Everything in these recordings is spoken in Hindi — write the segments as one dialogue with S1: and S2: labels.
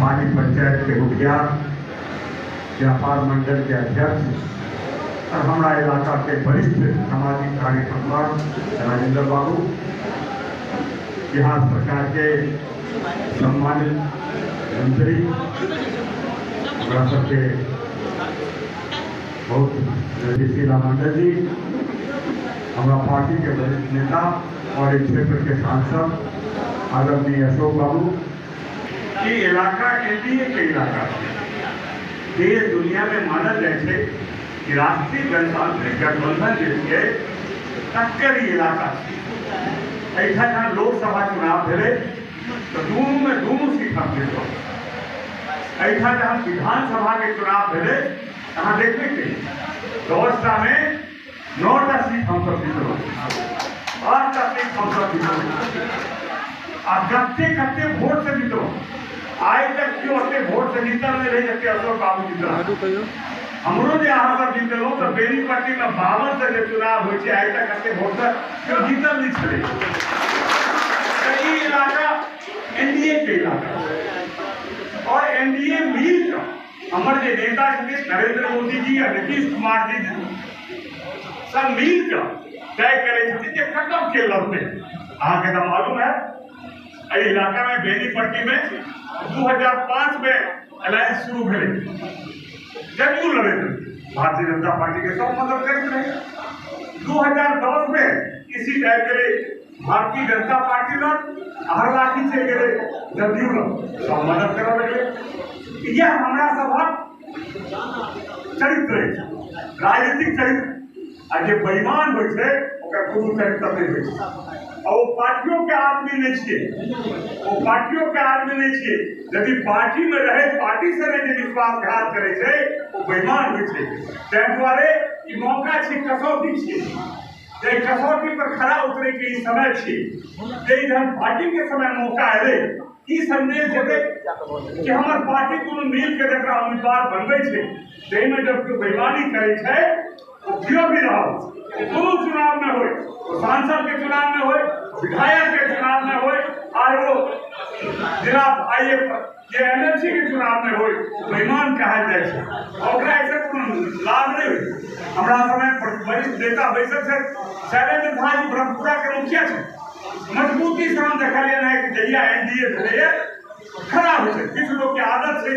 S1: पाली पंचायत के मुखिया, व्यापार मंडल के अध्यक्ष और हमारा इलाका के वरिष्ठ सामाजिक कार्यकर्ता राजेंद्र बाबू, बिहार सरकार के सम्मानित मंत्री, हमारा सबके बहुत शीला मंडल जी, हमारा पार्टी के वरिष्ठ नेता और इस क्षेत्र के सांसद आदरणीय अशोक बाबू। ये इलाका एनडीए के इलाका देश दुनिया में मानल जाए कि राष्ट्रीय जनतांत्रिक गठबंधन के टक्कर इलाका ऐसा जहाँ लोकसभा चुनाव भेले तो दोनों सीट हम जीतो। ऐसा जहाँ विधानसभा के चुनाव भेले तहाँ देखने के 10टा में 9टा सीट हम सब जीतो, 8टा सीट हम सब जीतो। अब कत्ते वोट से जीतो, आज तक क्यों अते वोट से जीता नहीं रही जबकि अशोक बाबू जीता। हमरो ने यहाँ सब जीतलो तो बेनीपट्टी में 52 से जो चुनाव हो आज तक कत्ते वोट से क्यों जीतल नहीं चले। कई इलाका एनडीए के इलाका और एनडीए मिल का हमारे नेता नरेंद्र मोदी जी और नीतीश कुमार जी सब मिल कर तय करे खत्म के लड़ते। अहाँ तो मालूम है इलाका में बेनीपट्टी में 2005 में अलायंस शुरू भेले, जदयू लड़े थे, भारतीय जनता पार्टी के सब मदद करते रहे। 2010 में इसी टाइप के भारतीय जनता पार्टी लड़ हर लाठी से गए, जदयू लड़ सब मदद कर लगे। यह हमारा सभा चरित्र है, राजनीतिक चरित्र। आज ये बेईमान हो गुरु चरित्र नहीं हो और वो पार्टियों के आदमी नहीं चाहिए, वो पार्टियों के आदमी नहीं चाहिए। यदि पार्टी में रहे पार्टी से नहीं विश्वासघात करे थे वो बेईमान हो द्वारे मौका छे कसौटी छे, कसौटी पर खड़ा उतरे के समय छे। जब पार्टी के समय मौका है ई संदेश देते कि हमार पार्टी दोनों मिल के जरा उम्मीदवार बनबे छे, में जब बेईमानी करे छे जो भी रहो दोनों चुनाव में हो, सांसद के चुनाव में हो, विधायक के चुनाव में हो और वो जिला ये एमएलसी के चुनाव में हो, बेईमान कहा जाए और ऐसे लाभ नहीं हुई। हमारा समय वरिष्ठ नेता बैठक है शैलेंद्र झा जी ब्रह्मपुरा के मुखिया है, मजबूती से हम देखा लेना है कि जहिया एनडीए भेले खराब हो किस लोग की आदत से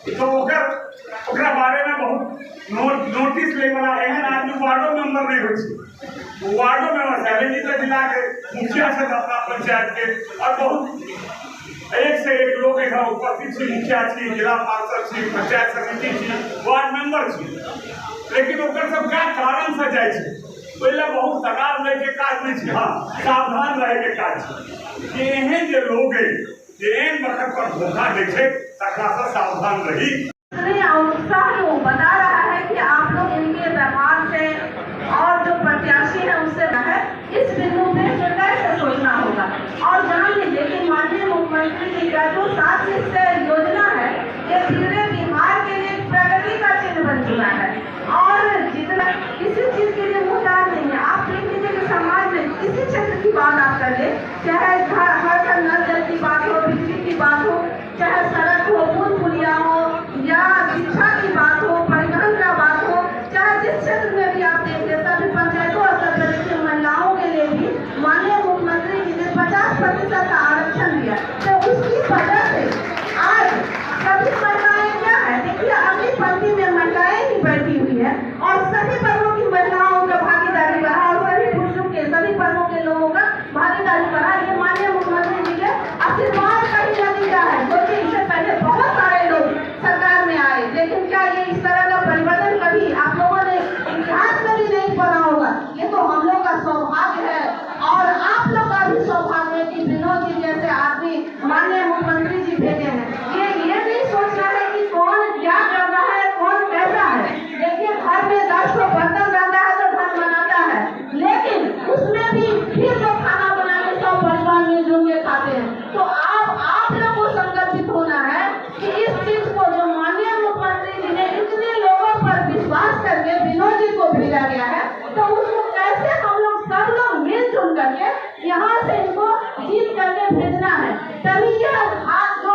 S1: तो ओकरा बारे में बहुत नोटिस ले वाला एहन आदमी वार्डो मेंबर नहीं हो, वार्डो मेंबर शैलेंद्र जिला के मुखिया से अपना पंचायत के और बहुत एक से एक लोग उपस्थित थी, मुखिया थी, जिला पार्षद थी, पंचायत समिति थी, वार्ड मेंबर थी। लेकिन ओकर सब क्या कारण से जाए पहले बहुत तगार रहे के काज नहीं, हाँ सावधान रहे के काज। एहन जो लोग है एहन वक्त पर धोखा देखे तकरा से सावधान रही।
S2: उत्साह बता रहा है कि आप लोग इनके व्यवहार से और जो प्रत्याशी है उससे है इस बिंदु पे कैसे सोचना होगा और जान लीजिए कि माननीय मुख्यमंत्री जी का जो 7 योजना है ये पूरे बिहार के लिए प्रगति का चिन्ह बन चुका है और जितना किसी चीज के लिए मुहताज नहीं है। आप देख लीजिए कि समाज में किसी क्षेत्र की बात आप कर ले, चाहे हर घर नल जल की बात हो, बिजली की बात हो, चाहे सड़क हो, पुल पुलिया हो या शिक्षा की बात हो, परिवहन का बात हो, चाहे जिस क्षेत्र में भी आप देख ले सभी पंचायतों स्तर पर देखिए महिलाओं के लिए भी माननीय मुख्यमंत्री जी ने 50% का आरक्षण दिया। तो उसकी वजह से आज सभी महिलाएं क्या है देखिए अगली पंक्ति में महिलाएं ही बैठी हुई है और सभी वर्गों की महिलाओं का भागीदारी बढ़ा और सभी पुरुषों के सभी वर्गों के लोगों का भागीदारी बढ़ा। ये माननीय मुख्यमंत्री जी के आशीर्वाद का ही नतीजा है, क्योंकि इससे पहले बहुत सारे लोग सरकार में आए लेकिन क्या ये इस तरह का परिवर्तन कभी आप लोगों ने इतिहास में भी नहीं पढ़ा होगा। ये तो हम लोग का सौभाग्य है और आप लोग का भी सौभाग्य है कि विनोद जी जैसे आदमी माननीय मुख्यमंत्री जी भेजे हैं। ये नहीं सोचना है कि कौन क्या कर रहा है, कौन कैसा है। देखिए घर में 10 को बर्तन रहता है तो घर बनाता है, लेकिन उसमें भी फिर जो खाना बनाने सब परिवार मिलजुल के खाते हैं। तो आप लोग को संकल्पित होना है कि इस चीज को जो माननीय मुख्यमंत्री जी ने इतने लोगों पर विश्वास करके विनोद जी को भेजा गया है तो उसको कैसे हम लोग सब लोग मिलजुल करके यहाँ से इनको जीत करके भेजना है। तभी यह आज जो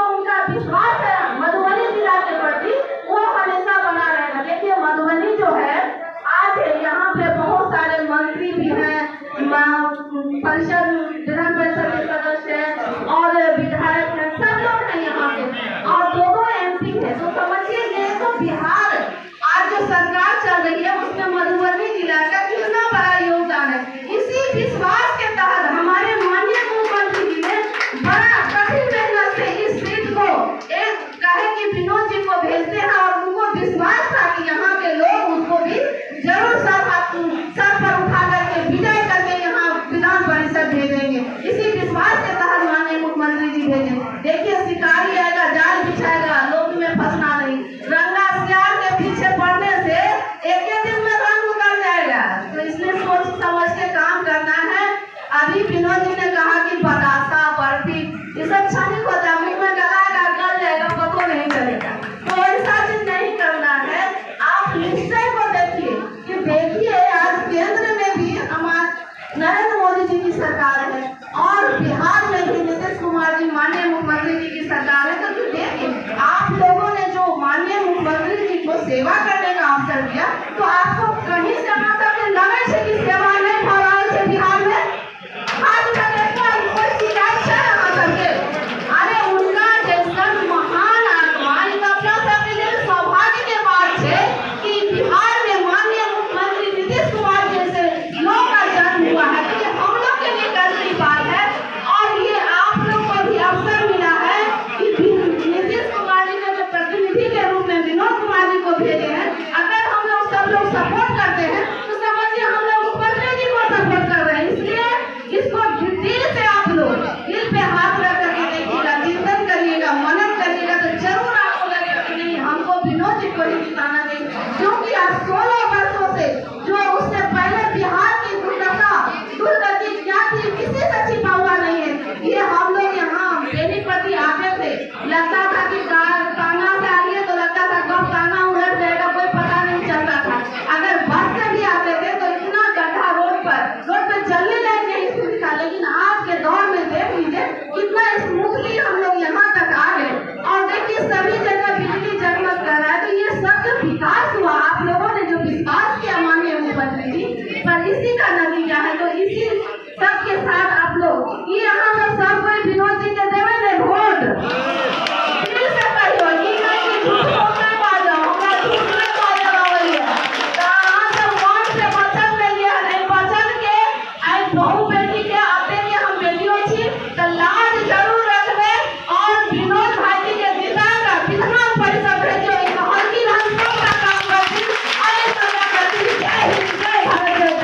S2: बड़ा कठिन मेहनत से इस सीट को एक कहे कि विनोद जी को भेजते हैं और उनको विश्वास था कि यहाँ के लोग उसको भी जरूर सर पर उठा करके विजय करके यहाँ विधान परिषद भेजेंगे। इसी विश्वास के तहत माननीय मुख्यमंत्री जी भेजे। देखिए शिकारी आएगा, जाल बिछाएगा, लोग में फंसना नहीं। रंगा सियार के पीछे पड़ने से एक ही दिन में रंग उतर जाएगा, तो इसलिए सोच समझ के काम करना है। अभी विनोद जी ने कहा कि बतासा बर्फी ये सब क्षणिक होता है, मुंह में लगाएगा गल जाएगा, पता नहीं चलेगा, तो ऐसा चीज नहीं करना है। आप निश्चय को देखिए आज केंद्र में भी हमारे नरेंद्र मोदी जी की सरकार है और बिहार में भी नीतीश कुमार जी माननीय मुख्यमंत्री जी की सरकार है। तो देखिए आप लोगों ने जो माननीय मुख्यमंत्री जी को सेवा करने का अवसर दिया, तो आपको कहीं से वहां तक लगे से कि सेवा नहीं हो रहा है बिहार में। आज तक कोई शिकायत है यहाँ करके? अरे उनका जैसा महान आत्मा अपना सबके लिए सौभाग्य के बात है कि बिहार में माननीय मुख्यमंत्री नीतीश कुमार जैसे लोग का जन्म हुआ है। तो ये हम लोग के लिए गर्व की बात है और ये आप लोग को भी अवसर मिला है कि नीतीश कुमार जी ने जो प्रतिनिधि के रूप में विनोद कुमार जी को भेजे हैं। अगर हम लोग सब लोग सपोर्ट करते हैं तो समझिए हम लोग मुख्यमंत्री जी को सपोर्ट कर रहे हैं। इसलिए इसको दिल से आप लोग दिल पे हाथ रख करके देखिएगा, चिंतन करिएगा, मनन करिएगा, तो जरूर आपको लगेगा कि नहीं हमको विनोद जी को ही जिताना चाहिए। क्योंकि आज 16 वर्षों से जो उससे पहले बिहार की दुर्गति क्या थी किसी से छिपा हुआ नहीं है। ये हम लोग यहाँ बेनीपट्टी आते थे, लगता था कि तांगा से आइए तो लगता था कब तांगा उलट जाएगा कोई पता नहीं चलता था। अगर बस से भी आते थे तो इतना गड्ढा रोड पे चलने लायक नहीं स्थिति था। लेकिन आज के दौर में देख लीजिए कितना स्मूथली हम लोग यहाँ तक आ गए और देखिए सभी जगह बिजली जगमग कर रहा है। तो ये सब जो विकास हुआ, आप लोगों ने जो विश्वास किया माननीय मुख्यमंत्री जी पर, इसी का नतीजा है। तो इसी सब के साथ आप लोग ये यहाँ पर सब कोई विनोद जी के देवे ने वोट दिल से कहियो कि नहीं झूठ बोलने वाला होगा, झूठ नहीं बोलने वाली है। तो यहाँ से वोट से बचन लेंगे, नहीं बचन के आई बहु बेटी के आते के हम बेटियों छी तो लाज जरूर रखबे और विनोद भाई जी के जिताएगा विधान परिषद भेजो। हल्की हम सब का काम करती अरे सब करती। जय हिंद, जय भारत।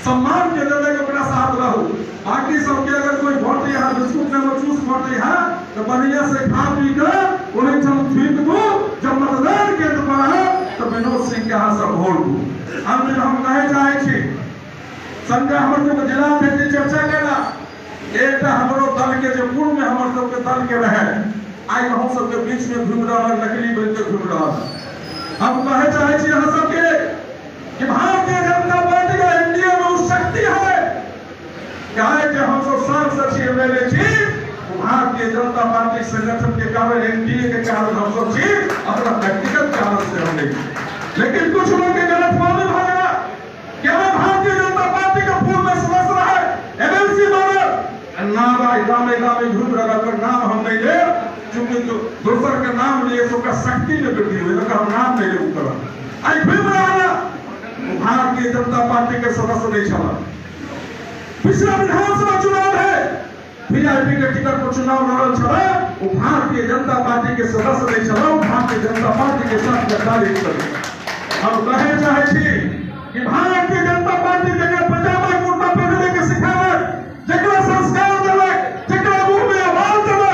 S3: सम्मान के देवे के अपना साथ रहो। बाकी सबके अगर कोई वोट यहाँ बिस्कुट में चूस वोट यहाँ तो बढ़िया से खा पी कर उन्हें जब ठीक दो, जब मतदान केंद्र पर है तो विनोद सिंह के यहाँ सब वोट दो। हम कहे चाहे छी संजय हमर सबके जिला अध्यक्ष चर्चा केला एक हमरो दल के जो पूर्व में हमर सबके दल के रहे आज हम सबके बीच में घूम रहा नकली बन के घूम रहा। हम कहे चाहे छी यहाँ सबके कि भारतीय जनता पार्टी का एनडीए में उस शक्ति है क्या है कि हम सब सांसद ले भारतीय जनता पार्टी संगठन के कारण एनडीए के कारण हम सब अपना व्यक्तिगत कारण से हमने। लेकिन कुछ लोग के गलत मालूम हो गया कि हमें भारतीय जनता पार्टी का पूर्व में सदस्य रहा है एमएलसी बने नाम गामे गामे घूम रहा पर नाम हम नहीं ले क्योंकि दोसर के नाम लिए सबका शक्ति में वृद्धि हुई हम नाम नहीं ले ऊपर आई घूम रहा भारतीय जनता पार्टी के सदस्य नहीं चला। पिछला विधानसभा चुनाव है वीआईपी के टिकट पर चुनाव लड़ल चला, वो भारतीय जनता पार्टी के सदस्य नहीं चला, वो भारतीय जनता पार्टी के साथ गद्दारी चले। हम कहे चाहे थी कि भारतीय जनता पार्टी जगह पजामा कुर्ता पहनने के सिखावे, जगह संस्कार देवे, जगह मुंह में आवाज देवे,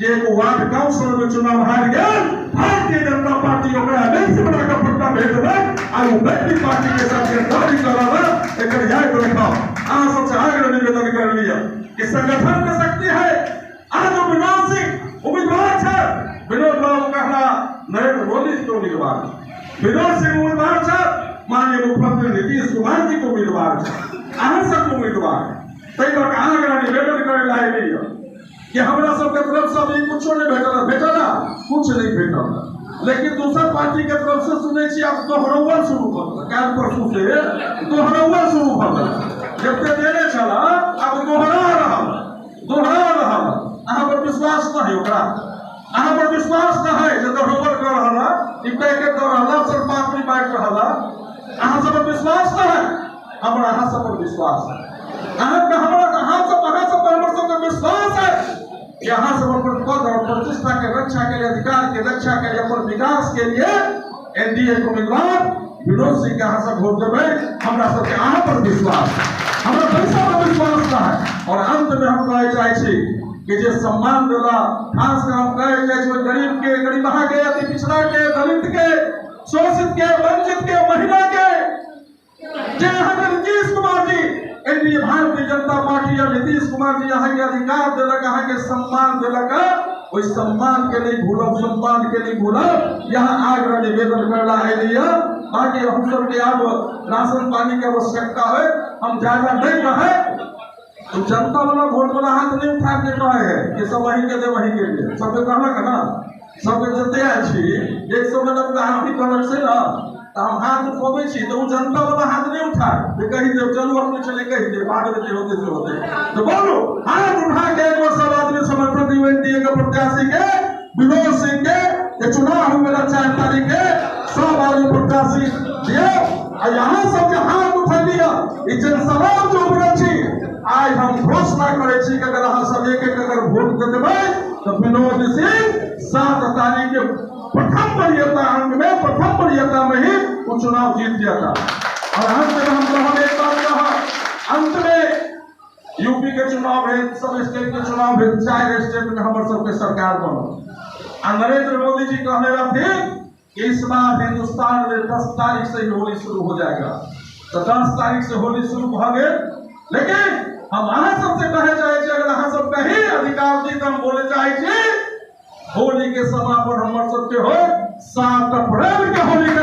S3: ये को वार्ड काउंसिल में चुनाव हार गया। भारतीय जनता पार्टी ओकरा एमएलसी बना के पट्टा भेज देवे और वो व्यक्ति पार्टी के साथ गद्दारी करावे। एकर याद रखो आज सबसे आग्रह निवेदन कर लिया कि संगठन में शक्ति है। आज जो विनोद सिंह उम्मीदवार है, विनोद बाबू कहला नरेंद्र मोदी जी को उम्मीदवार, विनोद सिंह उम्मीदवार है, माननीय मुख्यमंत्री नीतीश कुमार जी को उम्मीदवार है, अहम सब उम्मीदवार है। तई पर आग्रह निवेदन करे लायक नहीं है कि हमरा सबके तरफ से अभी कुछ नहीं भेटला कुछ नहीं भेटला। लेकिन दूसरा पार्टी के तरफ से सुने छी आप दोहरावल शुरू कर काल परसों से दोहरावल शुरू कर जब तक देने चला अब दोहरा रहा अहाँ पर विश्वास न है ओकरा अहाँ पर विश्वास न है जे दोहरावल कर रहला ई पैकेट दे रहला सर पापड़ी बांट रहला अहाँ सब पर विश्वास न है हमरा अहाँ सब पर विश्वास है अहाँ सब पर हमर सब पर विश्वास यहाँ से अपन पद और प्रतिष्ठा के रक्षा के लिए, अधिकार के रक्षा के लिए, अपन विकास के लिए एनडीए को उम्मीदवार विनोद सिंह के यहाँ से वोट देवे। हमरा सबके अहाँ पर विश्वास, हमरा पैसा पर विश्वास है। और अंत में हम कहे चाहे छी कि जे सम्मान देला, खास कर हम कहे चाहे छी गरीब के, गरीबहा के, अति पिछड़ा के, दलित के, शोषित के, वंचित के, महिला के, जे यहाँ नीतीश कुमार जी एनडीए भारतीय जनता पार्टी या नीतीश कुमार जी यहाँ के अधिकार दिलक, यहाँ के सम्मान दिलक, ओहि सम्मान के नहीं भूलब, सम्मान के नहीं भूलब। यहाँ आग्रह निवेदन करना है लिया। बाकी हम सब के अब राशन पानी की आवश्यकता है, हम ज्यादा नहीं रहे तो जनता वाला वोट वाला हाथ नहीं उठा के रहे है कि सब वहीं के दे वहीं के लिए सबके कहना का ना, सबके जते अच्छी 100 मिनट का हम भी कहलक से ना, तो हम हाथ उठोबे छी तो जनता वाला हाथ नहीं उठा तो कही दे चलो अपने चले, कही दे बाद में होते से होते। तो बोलो हाथ उठा के एक बार सब आदमी समर्थन दिए एनडीए के प्रत्याशी के, विनोद सिंह के, ये चुनाव मेरा 4 तारीख के सब आदमी प्रत्याशी दिए। और यहाँ सब हाथ उठा लिया जनसभा जो बची आज हम घोषणा करे छी कि अगर अहाँ सब एक अगर वोट दे देबै तो विनोद सिंह 7 तारीख के प्रथम वरीयता अंक में, प्रथम वरीयता में ही वो चुनाव जीत जाता। और अंत में हम लोगों एक बात कहा, अंत में यूपी के चुनाव है, सब स्टेट के चुनाव है, 4 स्टेट में हमारे सबके सरकार बनो। नरेंद्र मोदी जी कहने रहे कि इस बार हिंदुस्तान में 10 तारीख से ही होली शुरू हो जाएगा, तो 10 तारीख से होली शुरू हो गए। लेकिन हम अहाँ सबसे कहे चाहे अगर अहाँ सब कहीं अधिकार दी तो हम बोले चाहे होली के समापन हमर सबके हो 7 अप्रैल के होली